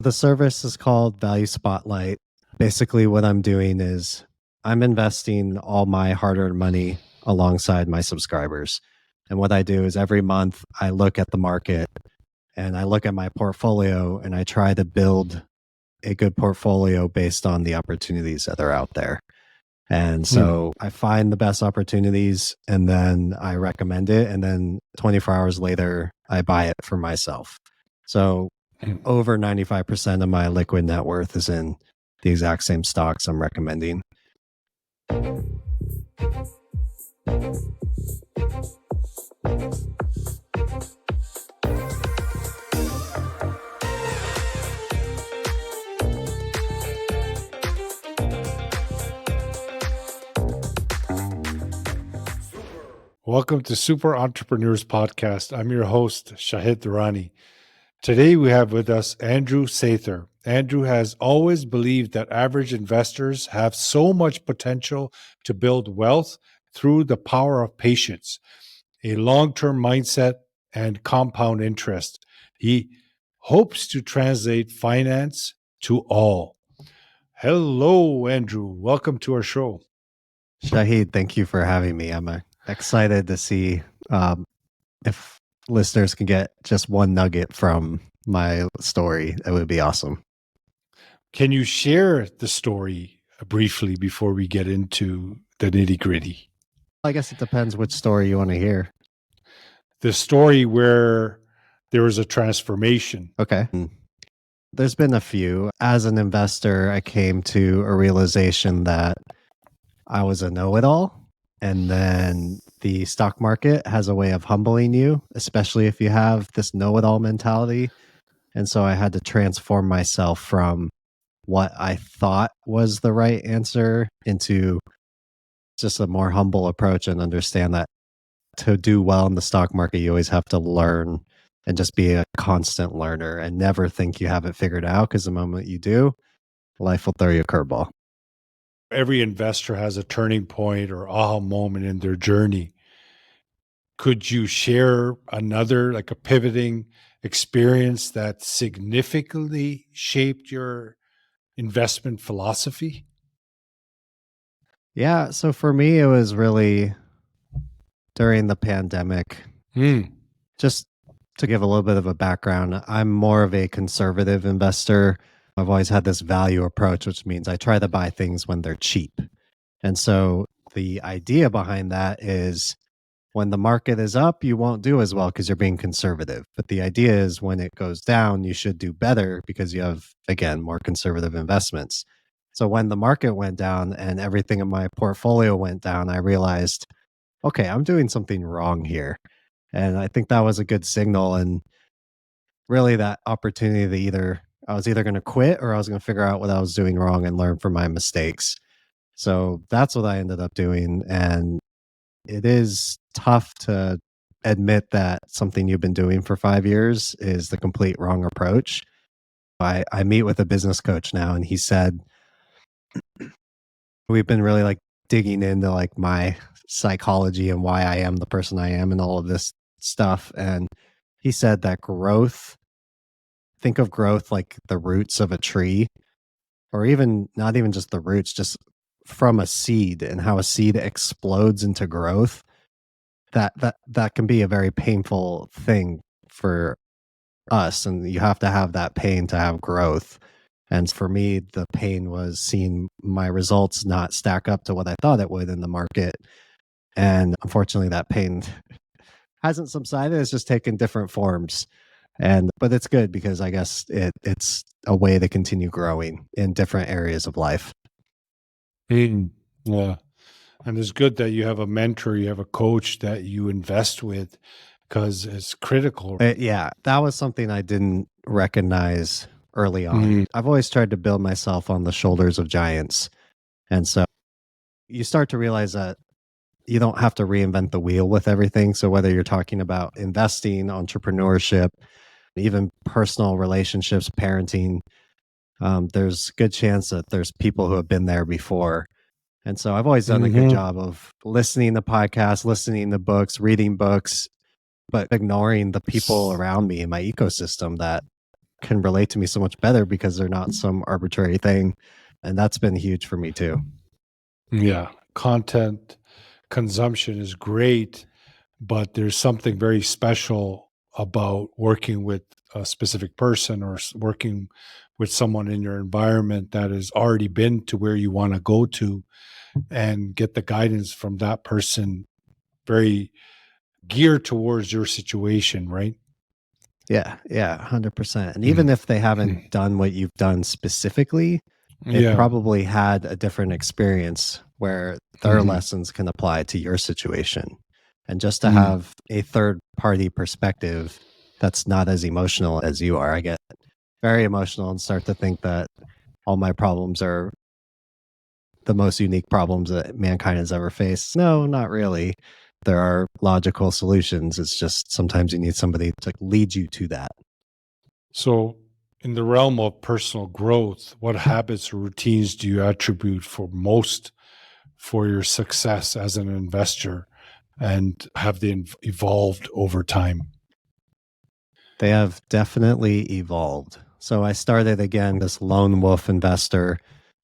The service is called Value Spotlight. Basically, what I'm doing is I'm investing all my hard-earned money alongside my subscribers. And what I do is every month I look at the market and I look at my portfolio and I try to build a good portfolio based on the opportunities that are out there. And so I find the best opportunities and then I recommend it. And then 24 hours later, I buy it for myself. So over 95% of my liquid net worth is in the exact same stocks I'm recommending. Welcome to Super Entrepreneurs Podcast. I'm your host, Shahid Durrani. Today we have with us Andrew Sather. Andrew has always believed that average investors have so much potential to build wealth through the power of patience, a long-term mindset, and compound interest. He hopes to translate finance to all. Hello, Andrew. Welcome to our show. Shahid, thank you for having me. I'm excited to see if listeners can get just one nugget from my story. That would be awesome. Can you share the story briefly before we get into the nitty-gritty? I guess it depends which story you want to hear. The story where there was a transformation. Okay. There's been a few. As an investor, I came to a realization that I was a know-it-all. And then the stock market has a way of humbling you, especially if you have this know-it-all mentality. And so I had to transform myself from what I thought was the right answer into just a more humble approach and understand that to do well in the stock market, you always have to learn and just be a constant learner and never think you have it figured out, because the moment you do, life will throw you a curveball. Every investor has a turning point or aha moment in their journey. Could you share another, like a pivoting experience that significantly shaped your investment philosophy? Yeah. So for me, it was really during the pandemic. Just to give a little bit of a background, I'm more of a conservative investor. I've always had this value approach, which means I try to buy things when they're cheap. And so the idea behind that is when the market is up, you won't do as well because you're being conservative. But the idea is when it goes down, you should do better because you have, again, more conservative investments. So when the market went down and everything in my portfolio went down, I realized, okay, I'm doing something wrong here. And I think that was a good signal. And really that opportunity to I was either going to quit or I was going to figure out what I was doing wrong and learn from my mistakes. So that's what I ended up doing. And it is tough to admit that something you've been doing for 5 years is the complete wrong approach. I meet with a business coach now, and he said, we've been really like digging into like my psychology and why I am the person I am and all of this stuff. And he said that think of growth like the roots of a tree, or even not even just the roots, just from a seed, and how a seed explodes into growth. That can be a very painful thing for us, and you have to have that pain to have growth. And for me, the pain was seeing my results not stack up to what I thought it would in the market. And unfortunately, that pain hasn't subsided. It's just taken different forms. But it's good because I guess it's a way to continue growing in different areas of life. Yeah. And it's good that you have a mentor, you have a coach that you invest with, because it's critical. Yeah, that was something I didn't recognize early on. I've always tried to build myself on the shoulders of giants. And so you start to realize that you don't have to reinvent the wheel with everything. So whether you're talking about investing, entrepreneurship, even personal relationships, parenting, there's a good chance that there's people who have been there before. And so I've always done a good job of listening to podcasts, listening to books, reading books, but ignoring the people around me in my ecosystem that can relate to me so much better because they're not some arbitrary thing. And that's been huge for me too. Yeah. Content consumption is great, but there's something very special about working with a specific person or working with someone in your environment that has already been to where you want to go to and get the guidance from that person very geared towards your situation, right? Yeah, 100%. And even if they haven't done what you've done specifically, they've probably had a different experience where their lessons can apply to your situation. And just to have a third party perspective that's not as emotional as you are. I get very emotional and start to think that all my problems are the most unique problems that mankind has ever faced. No, not really. There are logical solutions. It's just sometimes you need somebody to lead you to that. So, in the realm of personal growth, what habits or routines do you attribute for your success as an investor, and have they evolved over time? They have definitely evolved. So I started again this lone wolf investor,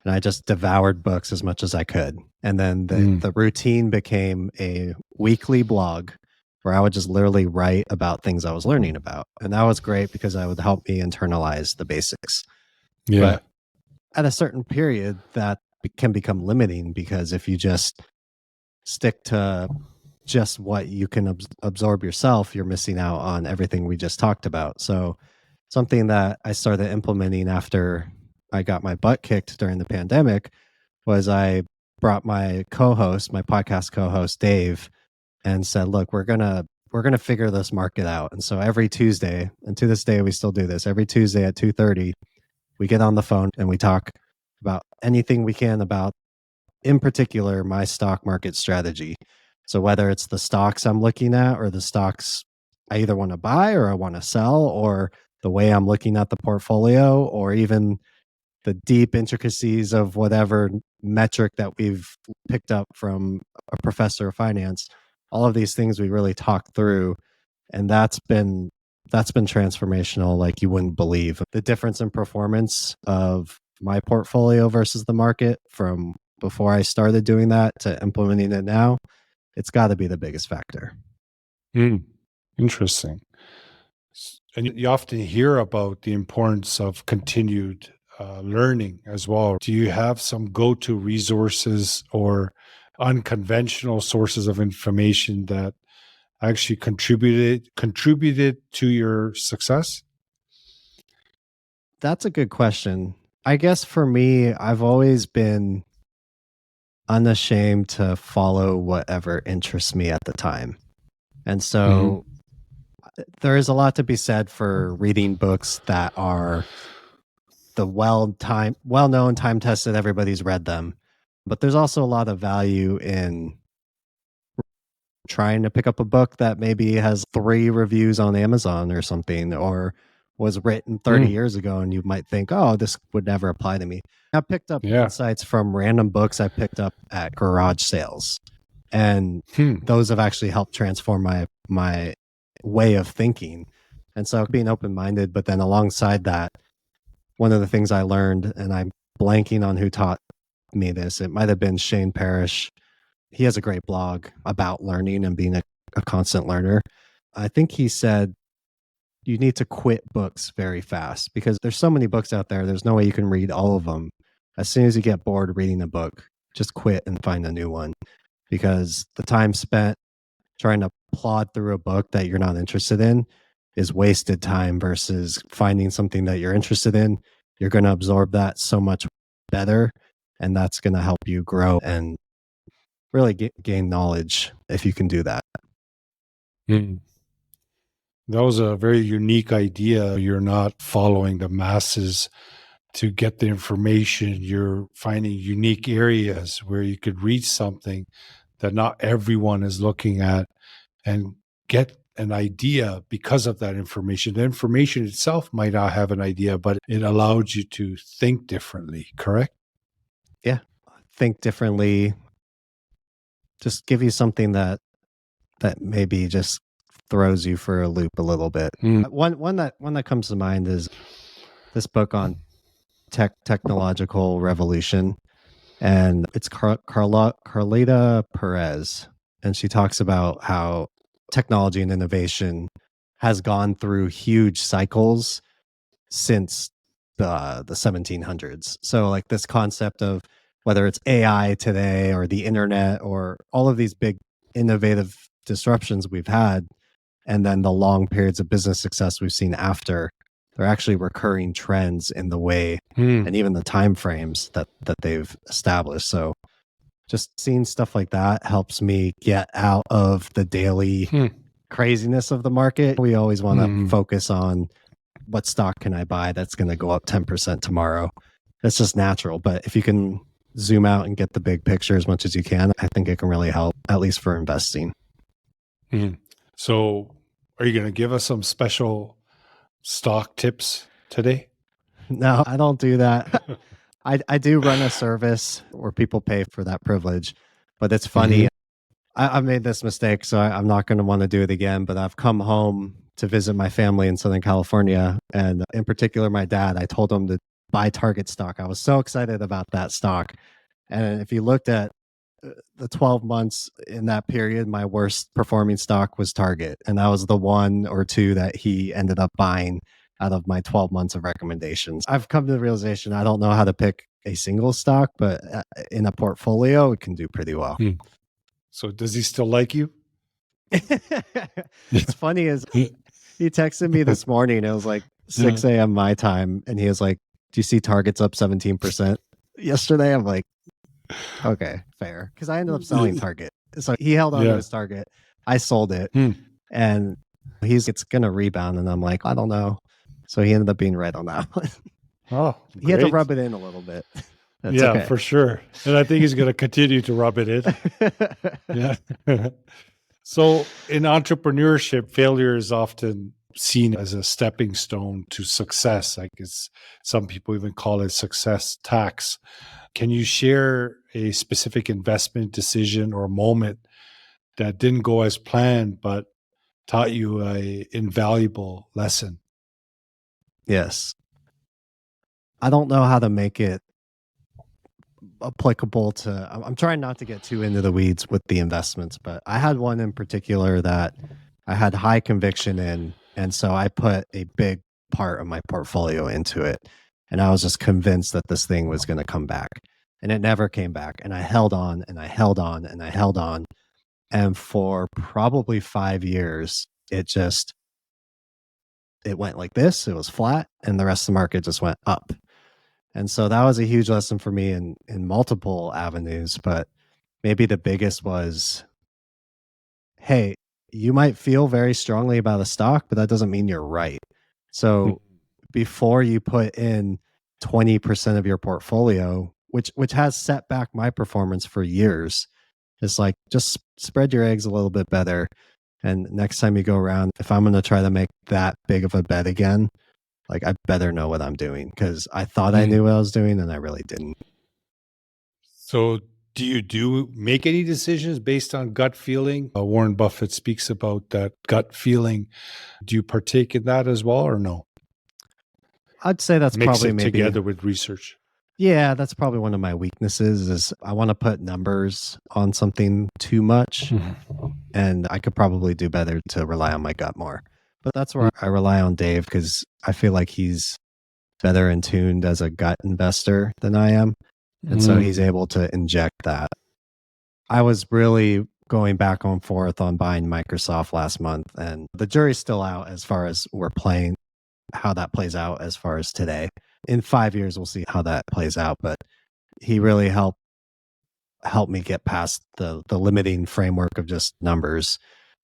and I just devoured books as much as I could. And then the routine became a weekly blog where I would just literally write about things I was learning about. And that was great because that would help me internalize the basics. Yeah. But at a certain period, that can become limiting because if you just stick to just what you can absorb yourself, you're missing out on everything we just talked about. So something that I started implementing after I got my butt kicked during the pandemic was I brought my podcast co-host Dave, and said, look, we're gonna figure this market out. And so every Tuesday, and to this day we still do this, every Tuesday at 2:30, we get on the phone and we talk about anything we can about, in particular, my stock market strategy. So whether it's the stocks I'm looking at or the stocks I either want to buy or I want to sell, or the way I'm looking at the portfolio, or even the deep intricacies of whatever metric that we've picked up from a professor of finance, all of these things we really talk through. And that's been transformational, like you wouldn't believe. The difference in performance of my portfolio versus the market from before I started doing that to implementing it now, it's got to be the biggest factor. Interesting. And you often hear about the importance of continued learning as well. Do you have some go-to resources or unconventional sources of information that actually contributed to your success? That's a good question. I guess for me, I've always been unashamed to follow whatever interests me at the time. And so there is a lot to be said for reading books that are the well-known, time-tested, everybody's read them. But there's also a lot of value in trying to pick up a book that maybe has 3 reviews on Amazon or something, or was written 30 years ago, and you might think, oh, this would never apply to me. I picked up insights from random books I picked up at garage sales. And those have actually helped transform my way of thinking. And so being open-minded, but then alongside that, one of the things I learned, and I'm blanking on who taught me this, it might have been Shane Parrish. He has a great blog about learning and being a constant learner. I think he said you need to quit books very fast because there's so many books out there. There's no way you can read all of them. As soon as you get bored reading a book, just quit and find a new one, because the time spent trying to plod through a book that you're not interested in is wasted time versus finding something that you're interested in. You're going to absorb that so much better, and that's going to help you grow and really gain knowledge if you can do that. That was a very unique idea. You're not following the masses to get the information. You're finding unique areas where you could read something that not everyone is looking at and get an idea because of that information. The information itself might not have an idea, but it allowed you to think differently, correct? Yeah. Think differently. Just give you something that maybe just throws you for a loop a little bit. One that comes to mind is this book on technological revolution, and it's Carlita Perez, and she talks about how technology and innovation has gone through huge cycles since the 1700s. So like this concept of whether it's AI today or the internet or all of these big innovative disruptions we've had, and then the long periods of business success we've seen after, they're actually recurring trends in the way and even the time frames that they've established. So just seeing stuff like that helps me get out of the daily craziness of the market. We always want to focus on what stock can I buy that's going to go up 10% tomorrow. That's just natural. But if you can zoom out and get the big picture as much as you can, I think it can really help, at least for investing. So are you going to give us some special stock tips today? No, I don't do that. I do run a service where people pay for that privilege, but it's funny. I made this mistake, so I'm not going to want to do it again, but I've come home to visit my family in Southern California, and in particular, my dad. I told him to buy Target stock. I was so excited about that stock. And if you looked at the 12 months in that period, my worst performing stock was Target. And that was the one or two that he ended up buying out of my 12 months of recommendations. I've come to the realization I don't know how to pick a single stock, but in a portfolio, it can do pretty well. So does he still like you? It's funny is he texted me this morning. It was like 6 a.m. my time. And he was like, do you see Target's up 17% yesterday? I'm like, okay, fair. Because I ended up selling Target. So he held on to his Target. I sold it. And it's going to rebound. And I'm like, I don't know. So he ended up being right on that one. Oh, he had to rub it in a little bit. That's yeah, okay. for sure. And I think he's going to continue to rub it in. Yeah. So in entrepreneurship, failure is often seen as a stepping stone to success. Like some people even call it success tax. Can you share a specific investment decision or moment that didn't go as planned, but taught you an invaluable lesson? Yes. I don't know how to make it applicable to, I'm trying not to get too into the weeds with the investments, but I had one in particular that I had high conviction in. And so I put a big part of my portfolio into it. And I was just convinced that this thing was going to come back. And it never came back. And I held on and I held on and I held on. And for probably 5 years, it went like this. It was flat. And the rest of the market just went up. And so that was a huge lesson for me in multiple avenues. But maybe the biggest was, hey, you might feel very strongly about a stock, but that doesn't mean you're right. So before you put in 20% of your portfolio, which has set back my performance for years, it's like just spread your eggs a little bit better. And next time you go around, if I'm going to try to make that big of a bet again, like I better know what I'm doing, because I thought I knew what I was doing and I really didn't. So do you make any decisions based on gut feeling? Warren Buffett speaks about that gut feeling. Do you partake in that as well, or no? I'd say that's Mix probably it maybe together with research. Yeah, that's probably one of my weaknesses is I want to put numbers on something too much, and I could probably do better to rely on my gut more. But that's where I rely on Dave, because I feel like he's better in tuned as a gut investor than I am. And so he's able to inject that. I was really going back and forth on buying Microsoft last month, and the jury's still out as far as we're playing, how that plays out as far as today. In 5 years, we'll see how that plays out. But he really helped me get past the limiting framework of just numbers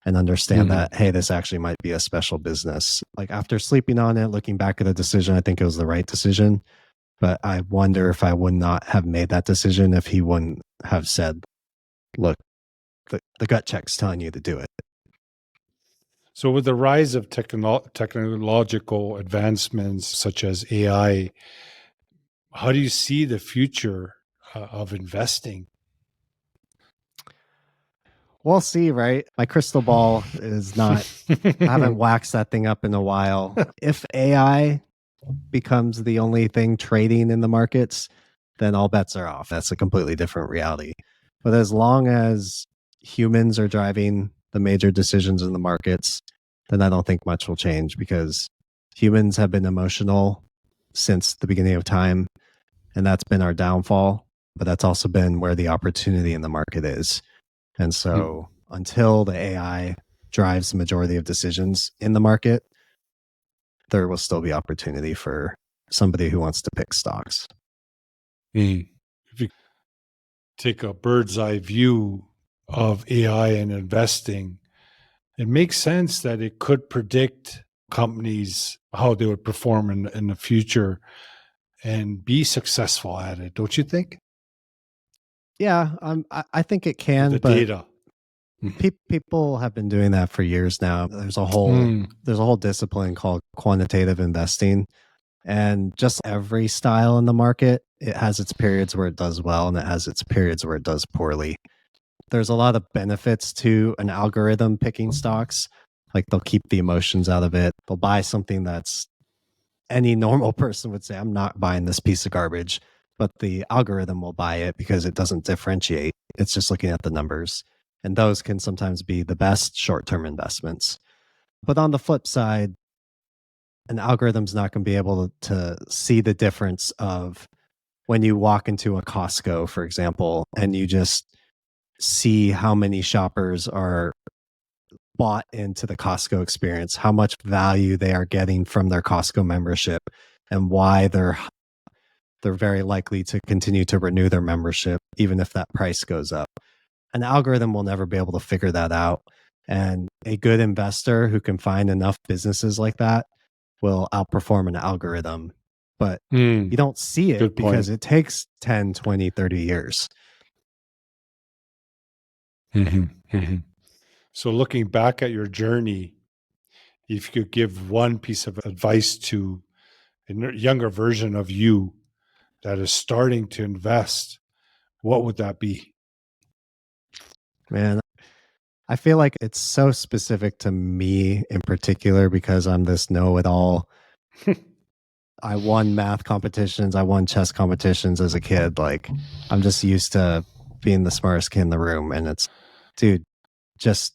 and understand that, hey, this actually might be a special business. Like after sleeping on it, looking back at the decision, I think it was the right decision. But I wonder if I would not have made that decision if he wouldn't have said, look, the gut check's telling you to do it. So with the rise of technological advancements such as AI, how do you see the future of investing? We'll see, right? My crystal ball is not, I haven't waxed that thing up in a while. If AI becomes the only thing trading in the markets, then all bets are off. That's a completely different reality. But as long as humans are driving the major decisions in the markets, then I don't think much will change, because humans have been emotional since the beginning of time, and that's been our downfall. But that's also been where the opportunity in the market is. And so until the AI drives the majority of decisions in the market, there will still be opportunity for somebody who wants to pick stocks. If you take a bird's eye view of AI and investing, it makes sense that it could predict companies, how they would perform in the future and be successful at it, don't you think? Yeah, I think it can, The but data. people have been doing that for years now. There's a whole discipline called quantitative investing, and just every style in the market, it has its periods where it does well and it has its periods where it does poorly. There's a lot of benefits to an algorithm picking stocks. Like, they'll keep the emotions out of it. They'll buy something that's any normal person would say, I'm not buying this piece of garbage, but the algorithm will buy it because it doesn't differentiate. It's just looking at the numbers. And those can sometimes be the best short-term investments. But on the flip side, an algorithm's not going to be able to see the difference of when you walk into a Costco, for example, and you just see how many shoppers are bought into the Costco experience, how much value they are getting from their Costco membership, and why they're very likely to continue to renew their membership even if that price goes up. An algorithm will never be able to figure that out. And a good investor who can find enough businesses like that will outperform an algorithm. But you don't see it because it takes 10, 20, 30 years. So looking back at your journey, if you could give one piece of advice to a younger version of you that is starting to invest, what would that be? Man, I feel like it's so specific to me in particular because I'm this know-it-all. I won math competitions. I won chess competitions as a kid. Like, I'm just used to being the smartest kid in the room. And it's, dude, just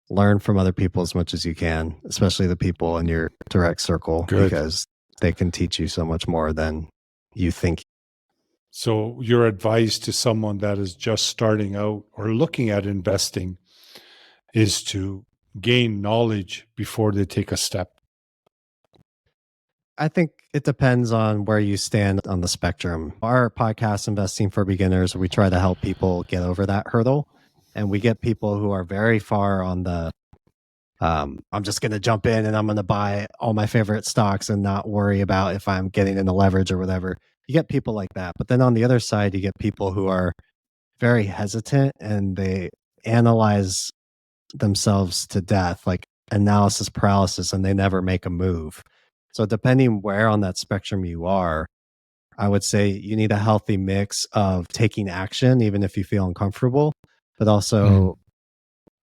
learn from other people as much as you can, especially the people in your direct circle, because they can teach you so much more than you think. So your advice to someone that is just starting out or looking at investing is to gain knowledge before they take a step. I think it depends on where you stand on the spectrum. Our podcast, Investing for Beginners, we try to help people get over that hurdle. And we get people who are very far on the, I'm just going to jump in and I'm going to buy all my favorite stocks and not worry about if I'm getting into leverage or whatever. You get people like that. But then on the other side, you get people who are very hesitant and they analyze themselves to death, like analysis paralysis, and they never make a move. So depending where on that spectrum you are, I would say you need a healthy mix of taking action, even if you feel uncomfortable, but also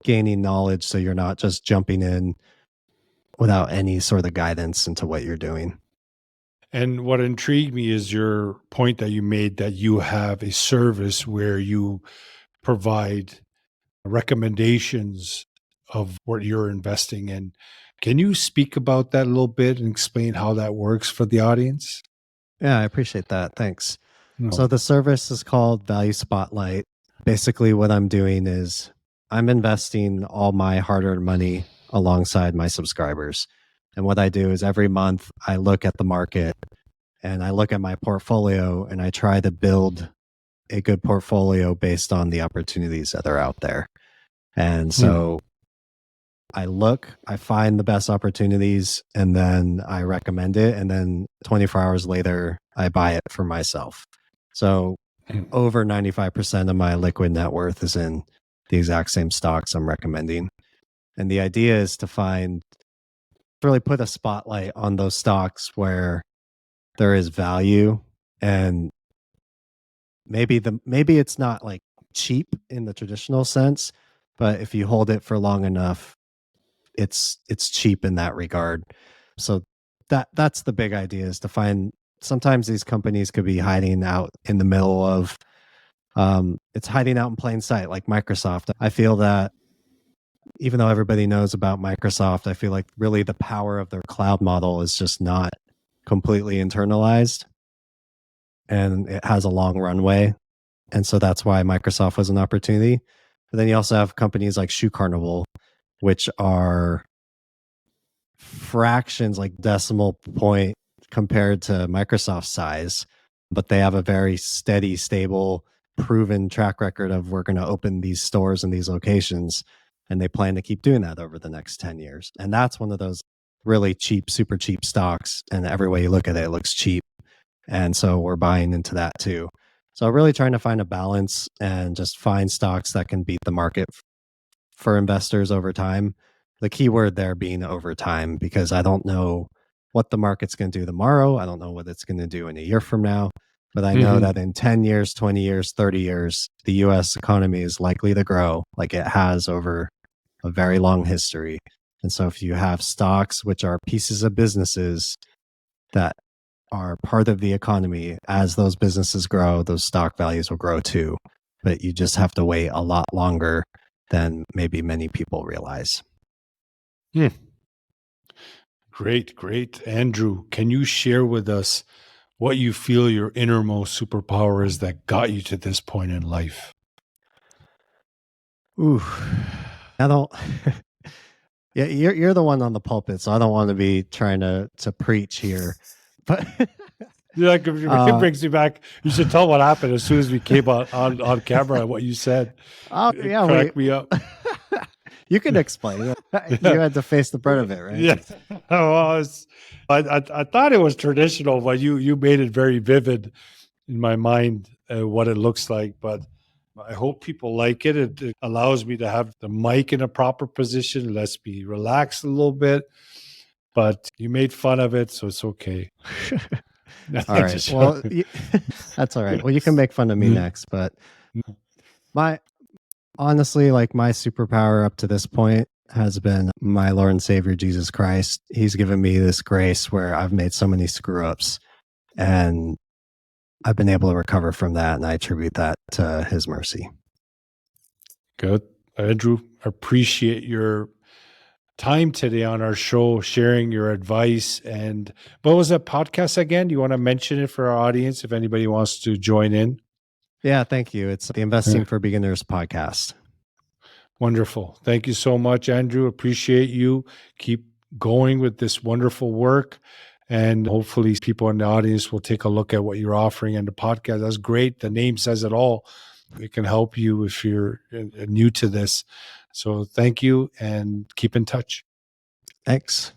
gaining knowledge so you're not just jumping in without any sort of guidance into what you're doing. And what intrigued me is your point that you made that you have a service where you provide recommendations of what you're investing in. Can you speak about that a little bit and explain how that works for the audience? Yeah, I appreciate that. Thanks. So the service is called Value Spotlight. Basically, what I'm doing is I'm investing all my hard-earned money alongside my subscribers. And what I do is every month I look at the market and I look at my portfolio and I try to build a good portfolio based on the opportunities that are out there. And so I find the best opportunities, and then I recommend it. And then 24 hours later, I buy it for myself. So over 95% of my liquid net worth is in the exact same stocks I'm recommending. And the idea is to really put a spotlight on those stocks where there is value, and maybe it's not like cheap in the traditional sense, but if you hold it for long enough, it's cheap in that regard. So that's the big idea, is to find, sometimes these companies could be hiding out in the middle of, it's hiding out in plain sight, like Microsoft. I feel that even though everybody knows about Microsoft, I feel like really the power of their cloud model is just not completely internalized, and it has a long runway. And so that's why Microsoft was an opportunity. But then you also have companies like Shoe Carnival, which are fractions, like decimal point compared to Microsoft's size, but they have a very steady, stable, proven track record of, we're going to open these stores in these locations, and they plan to keep doing that over the next 10 years. And that's one of those really cheap, super cheap stocks, and every way you look at it, it looks cheap. And so we're buying into that too. So really trying to find a balance and just find stocks that can beat the market for investors over time. The key word there being over time, because I don't know what the market's going to do tomorrow. I don't know what it's going to do in a year from now. But I know that in 10 years, 20 years, 30 years, the US economy is likely to grow like it has over a very long history. And so if you have stocks, which are pieces of businesses that are part of the economy, as those businesses grow, those stock values will grow too. But you just have to wait a lot longer than maybe many people realize. Great. Andrew, can you share with us what you feel your innermost superpower is that got you to this point in life? Ooh, I don't. Yeah, you're the one on the pulpit, so I don't want to be trying to preach here. But Like, it brings me back. You should tell what happened as soon as we came on camera and what you said. It cracked me up. You can explain it. You had to face the brunt of it, right? Yeah. Well, I thought it was traditional, but you made it very vivid in my mind, what it looks like. But I hope people like it. It allows me to have the mic in a proper position, lets me relax a little bit. But you made fun of it, so it's okay. All right. Well, that's all right. Well, you can make fun of me next, but honestly, like, my superpower up to this point has been my Lord and Savior, Jesus Christ. He's given me this grace where I've made so many screw ups, and I've been able to recover from that. And I attribute that to his mercy. Good. Andrew, appreciate your time today on our show, sharing your advice. And what was that podcast again? Do you want to mention it for our audience if anybody wants to join in? Yeah, thank you. It's the Investing for Beginners podcast. Wonderful. Thank you so much, Andrew. Appreciate you. Keep going with this wonderful work. And hopefully people in the audience will take a look at what you're offering in the podcast. That's great. The name says it all. It can help you if you're new to this. So thank you, and keep in touch. Thanks.